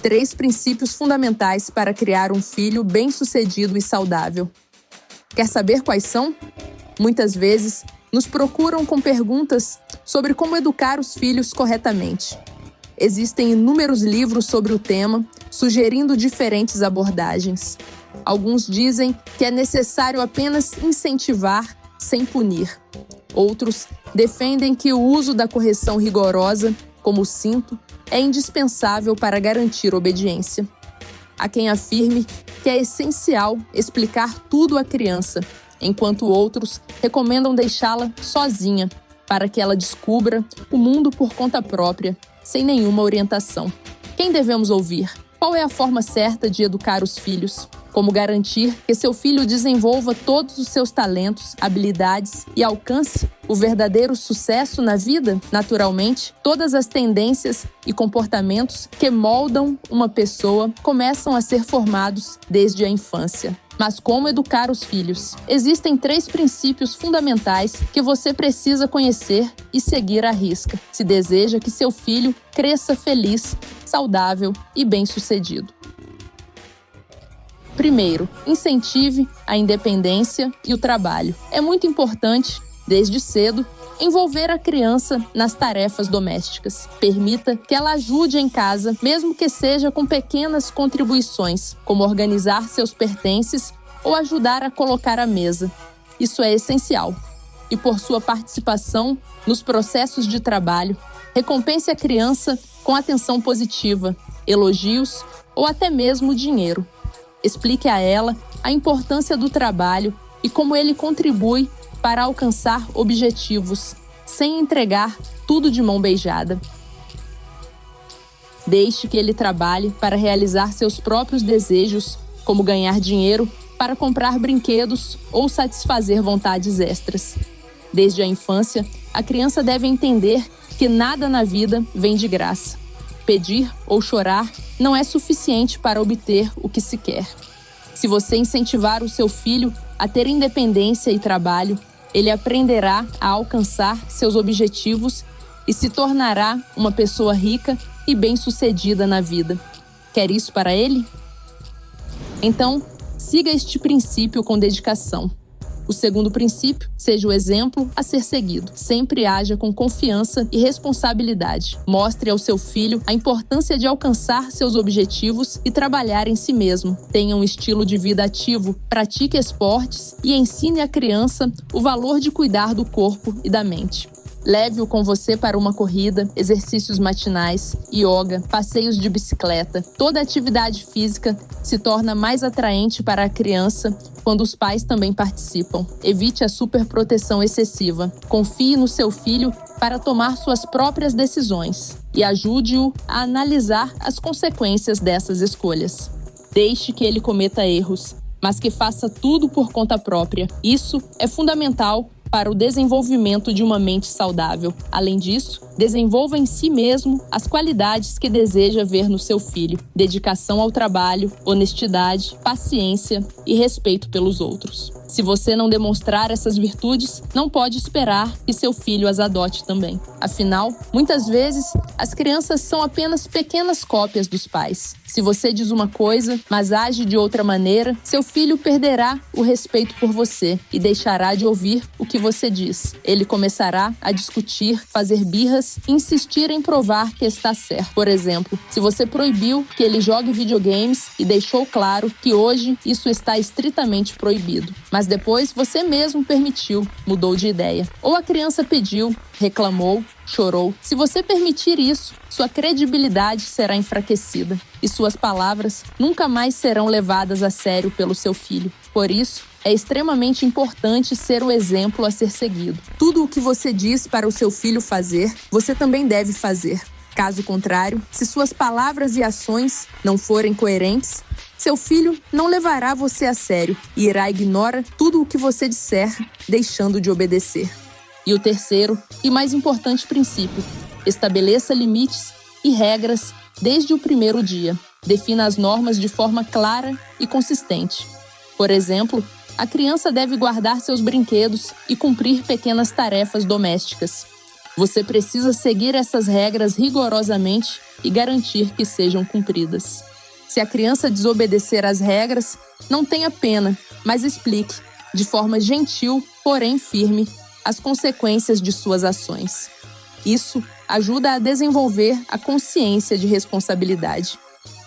3 princípios fundamentais para criar um filho bem-sucedido e saudável. Quer saber quais são? Muitas vezes, nos procuram com perguntas sobre como educar os filhos corretamente. Existem inúmeros livros sobre o tema, sugerindo diferentes abordagens. Alguns dizem que é necessário apenas incentivar, sem punir. Outros defendem que o uso da correção rigorosa, como o cinto, é indispensável para garantir obediência. Há quem afirme que é essencial explicar tudo à criança, enquanto outros recomendam deixá-la sozinha, para que ela descubra o mundo por conta própria, sem nenhuma orientação. Quem devemos ouvir? Qual é a forma certa de educar os filhos? Como garantir que seu filho desenvolva todos os seus talentos, habilidades e alcance o verdadeiro sucesso na vida? Naturalmente, todas as tendências e comportamentos que moldam uma pessoa começam a ser formados desde a infância. Mas como educar os filhos? Existem 3 princípios fundamentais que você precisa conhecer e seguir à risca, se deseja que seu filho cresça feliz, saudável e bem-sucedido. Primeiro, incentive a independência e o trabalho. É muito importante, desde cedo, envolver a criança nas tarefas domésticas. Permita que ela ajude em casa, mesmo que seja com pequenas contribuições, como organizar seus pertences ou ajudar a colocar a mesa. Isso é essencial. E por sua participação nos processos de trabalho, recompense a criança com atenção positiva, elogios ou até mesmo dinheiro. Explique a ela a importância do trabalho e como ele contribui para alcançar objetivos, sem entregar tudo de mão beijada. Deixe que ele trabalhe para realizar seus próprios desejos, como ganhar dinheiro para comprar brinquedos ou satisfazer vontades extras. Desde a infância, a criança deve entender que nada na vida vem de graça. Pedir ou chorar não é suficiente para obter o que se quer. Se você incentivar o seu filho a ter independência e trabalho, ele aprenderá a alcançar seus objetivos e se tornará uma pessoa rica e bem-sucedida na vida. Quer isso para ele? Então, siga este princípio com dedicação. O segundo princípio, seja o exemplo a ser seguido. Sempre haja com confiança e responsabilidade. Mostre ao seu filho a importância de alcançar seus objetivos e trabalhar em si mesmo. Tenha um estilo de vida ativo, pratique esportes e ensine à criança o valor de cuidar do corpo e da mente. Leve-o com você para uma corrida, exercícios matinais, yoga, passeios de bicicleta. Toda atividade física se torna mais atraente para a criança quando os pais também participam. Evite a superproteção excessiva. Confie no seu filho para tomar suas próprias decisões e ajude-o a analisar as consequências dessas escolhas. Deixe que ele cometa erros, mas que faça tudo por conta própria. Isso é fundamental para o desenvolvimento de uma mente saudável. Além disso, desenvolva em si mesmo as qualidades que deseja ver no seu filho: dedicação ao trabalho, honestidade, paciência e respeito pelos outros. Se você não demonstrar essas virtudes, não pode esperar que seu filho as adote também. Afinal, muitas vezes, as crianças são apenas pequenas cópias dos pais. Se você diz uma coisa, mas age de outra maneira, seu filho perderá o respeito por você e deixará de ouvir o que você diz. Ele começará a discutir, fazer birras e insistir em provar que está certo. Por exemplo, se você proibiu que ele jogue videogames e deixou claro que hoje isso está estritamente proibido, mas depois você mesmo permitiu, mudou de ideia. Ou a criança pediu, reclamou, chorou. Se você permitir isso, sua credibilidade será enfraquecida e suas palavras nunca mais serão levadas a sério pelo seu filho. Por isso, é extremamente importante ser o exemplo a ser seguido. Tudo o que você diz para o seu filho fazer, você também deve fazer. Caso contrário, se suas palavras e ações não forem coerentes, seu filho não levará você a sério e irá ignorar tudo o que você disser, deixando de obedecer. E o terceiro e mais importante princípio: estabeleça limites e regras desde o primeiro dia. Defina as normas de forma clara e consistente. Por exemplo, a criança deve guardar seus brinquedos e cumprir pequenas tarefas domésticas. Você precisa seguir essas regras rigorosamente e garantir que sejam cumpridas. Se a criança desobedecer às regras, não tenha pena, mas explique, de forma gentil, porém firme, as consequências de suas ações. Isso ajuda a desenvolver a consciência de responsabilidade.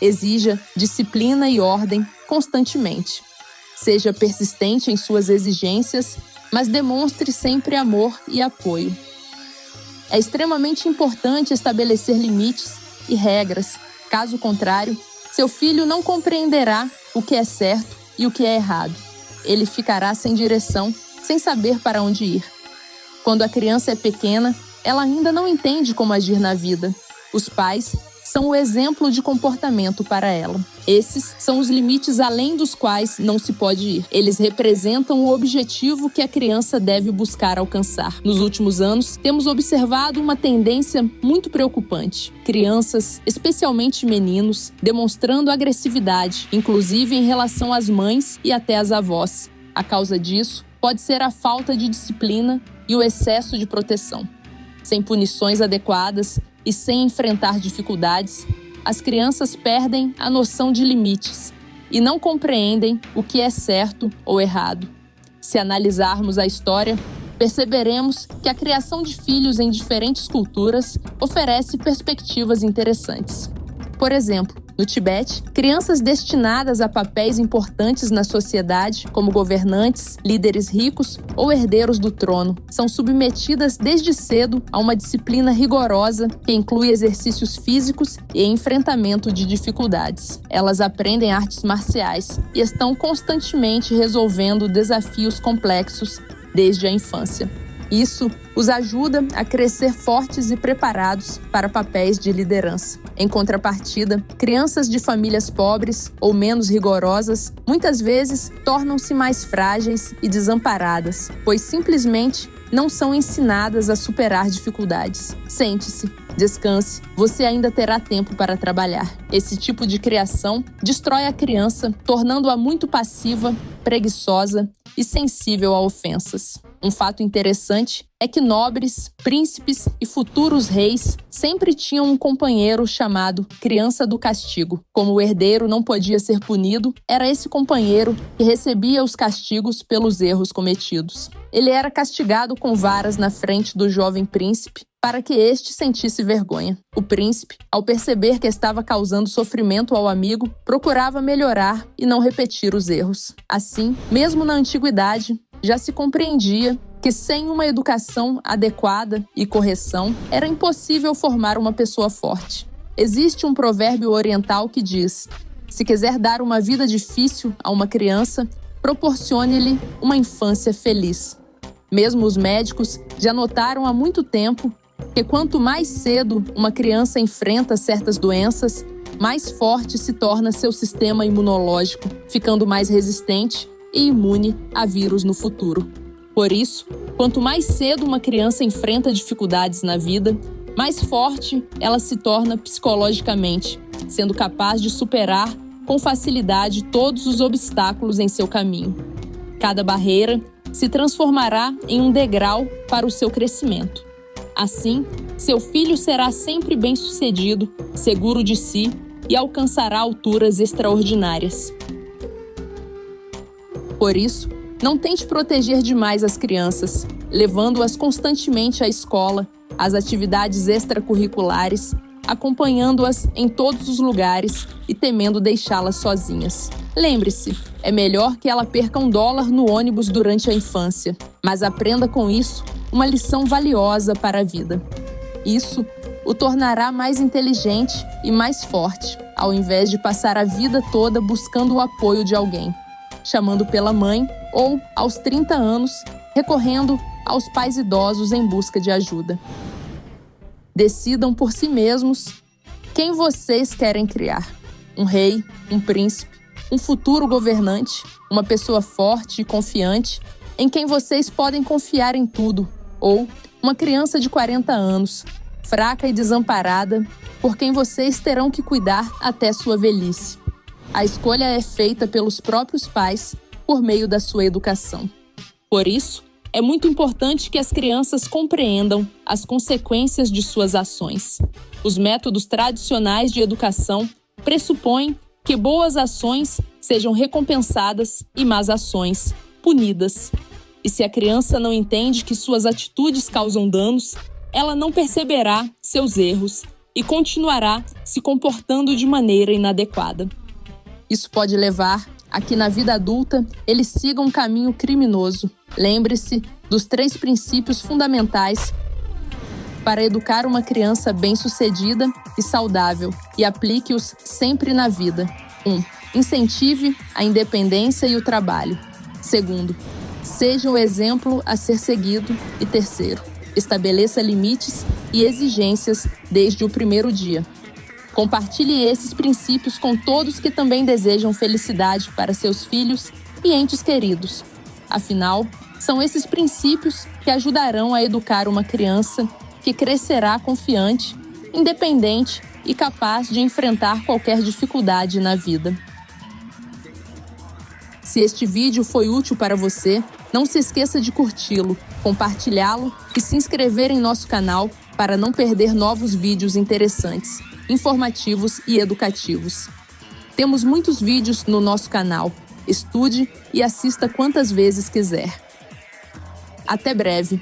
Exija disciplina e ordem constantemente. Seja persistente em suas exigências, mas demonstre sempre amor e apoio. É extremamente importante estabelecer limites e regras. Caso contrário, seu filho não compreenderá o que é certo e o que é errado. Ele ficará sem direção, sem saber para onde ir. Quando a criança é pequena, ela ainda não entende como agir na vida. Os pais são o exemplo de comportamento para ela. Esses são os limites além dos quais não se pode ir. Eles representam o objetivo que a criança deve buscar alcançar. Nos últimos anos, temos observado uma tendência muito preocupante. Crianças, especialmente meninos, demonstrando agressividade, inclusive em relação às mães e até às avós. A causa disso pode ser a falta de disciplina e o excesso de proteção. Sem punições adequadas e sem enfrentar dificuldades, as crianças perdem a noção de limites e não compreendem o que é certo ou errado. Se analisarmos a história, perceberemos que a criação de filhos em diferentes culturas oferece perspectivas interessantes. Por exemplo, no Tibete, crianças destinadas a papéis importantes na sociedade, como governantes, líderes ricos ou herdeiros do trono, são submetidas desde cedo a uma disciplina rigorosa que inclui exercícios físicos e enfrentamento de dificuldades. Elas aprendem artes marciais e estão constantemente resolvendo desafios complexos desde a infância. Isso os ajuda a crescer fortes e preparados para papéis de liderança. Em contrapartida, crianças de famílias pobres ou menos rigorosas muitas vezes tornam-se mais frágeis e desamparadas, pois simplesmente não são ensinadas a superar dificuldades. Sente-se, descanse, você ainda terá tempo para trabalhar. Esse tipo de criação destrói a criança, tornando-a muito passiva, preguiçosa e sensível a ofensas. Um fato interessante é que nobres, príncipes e futuros reis sempre tinham um companheiro chamado criança do castigo. Como o herdeiro não podia ser punido, era esse companheiro que recebia os castigos pelos erros cometidos. Ele era castigado com varas na frente do jovem príncipe para que este sentisse vergonha. O príncipe, ao perceber que estava causando sofrimento ao amigo, procurava melhorar e não repetir os erros. Assim, mesmo na antiguidade, já se compreendia que sem uma educação adequada e correção, era impossível formar uma pessoa forte. Existe um provérbio oriental que diz: se quiser dar uma vida difícil a uma criança, proporcione-lhe uma infância feliz. Mesmo os médicos já notaram há muito tempo que quanto mais cedo uma criança enfrenta certas doenças, mais forte se torna seu sistema imunológico, ficando mais resistente e imune a vírus no futuro. Por isso, quanto mais cedo uma criança enfrenta dificuldades na vida, mais forte ela se torna psicologicamente, sendo capaz de superar com facilidade todos os obstáculos em seu caminho. Cada barreira se transformará em um degrau para o seu crescimento. Assim, seu filho será sempre bem-sucedido, seguro de si e alcançará alturas extraordinárias. Por isso, não tente proteger demais as crianças, levando-as constantemente à escola, às atividades extracurriculares, acompanhando-as em todos os lugares e temendo deixá-las sozinhas. Lembre-se, é melhor que ela perca $1 no ônibus durante a infância, mas aprenda com isso uma lição valiosa para a vida. Isso o tornará mais inteligente e mais forte, ao invés de passar a vida toda buscando o apoio de alguém, chamando pela mãe ou, aos 30 anos, recorrendo aos pais idosos em busca de ajuda. Decidam por si mesmos quem vocês querem criar. Um rei, um príncipe, um futuro governante, uma pessoa forte e confiante, em quem vocês podem confiar em tudo, ou uma criança de 40 anos, fraca e desamparada, por quem vocês terão que cuidar até sua velhice. A escolha é feita pelos próprios pais por meio da sua educação. Por isso, é muito importante que as crianças compreendam as consequências de suas ações. Os métodos tradicionais de educação pressupõem que boas ações sejam recompensadas e más ações punidas. E se a criança não entende que suas atitudes causam danos, ela não perceberá seus erros e continuará se comportando de maneira inadequada. Isso pode levar a que na vida adulta ele siga um caminho criminoso. Lembre-se dos 3 princípios fundamentais para educar uma criança bem-sucedida e saudável e aplique-os sempre na vida. 1. Incentive a independência e o trabalho. 2. Seja o exemplo a ser seguido. E 3. Estabeleça limites e exigências desde o primeiro dia. Compartilhe esses princípios com todos que também desejam felicidade para seus filhos e entes queridos. Afinal, são esses princípios que ajudarão a educar uma criança que crescerá confiante, independente e capaz de enfrentar qualquer dificuldade na vida. Se este vídeo foi útil para você, não se esqueça de curti-lo, compartilhá-lo e se inscrever em nosso canal para não perder novos vídeos interessantes, informativos e educativos. Temos muitos vídeos no nosso canal. Estude e assista quantas vezes quiser. Até breve!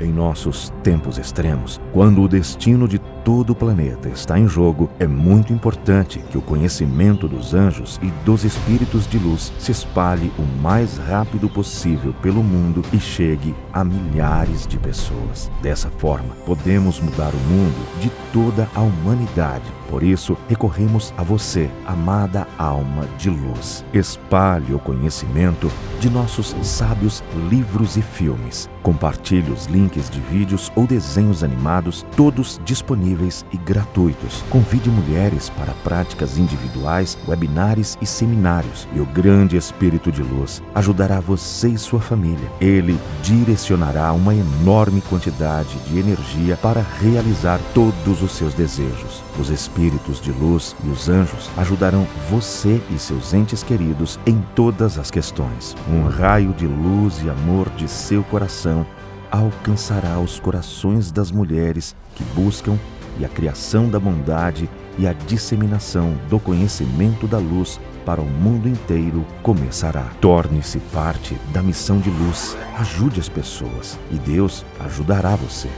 Em nossos tempos extremos, quando o destino de todo o planeta está em jogo, é muito importante que o conhecimento dos anjos e dos espíritos de luz se espalhe o mais rápido possível pelo mundo e chegue a milhares de pessoas. Dessa forma, podemos mudar o mundo de toda a humanidade. Por isso, recorremos a você, amada alma de luz. Espalhe o conhecimento de nossos sábios livros e filmes. Compartilhe os links de vídeos ou desenhos animados, todos disponíveis e gratuitos. Convide mulheres para práticas individuais, webinários e seminários. E o grande Espírito de Luz ajudará você e sua família. Ele direcionará uma enorme quantidade de energia para realizar todos os seus desejos. Os espíritos de luz e os anjos ajudarão você e seus entes queridos em todas as questões. Um raio de luz e amor de seu coração alcançará os corações das mulheres que buscam e a criação da bondade e a disseminação do conhecimento da luz para o mundo inteiro começará. Torne-se parte da missão de luz. Ajude as pessoas e Deus ajudará você.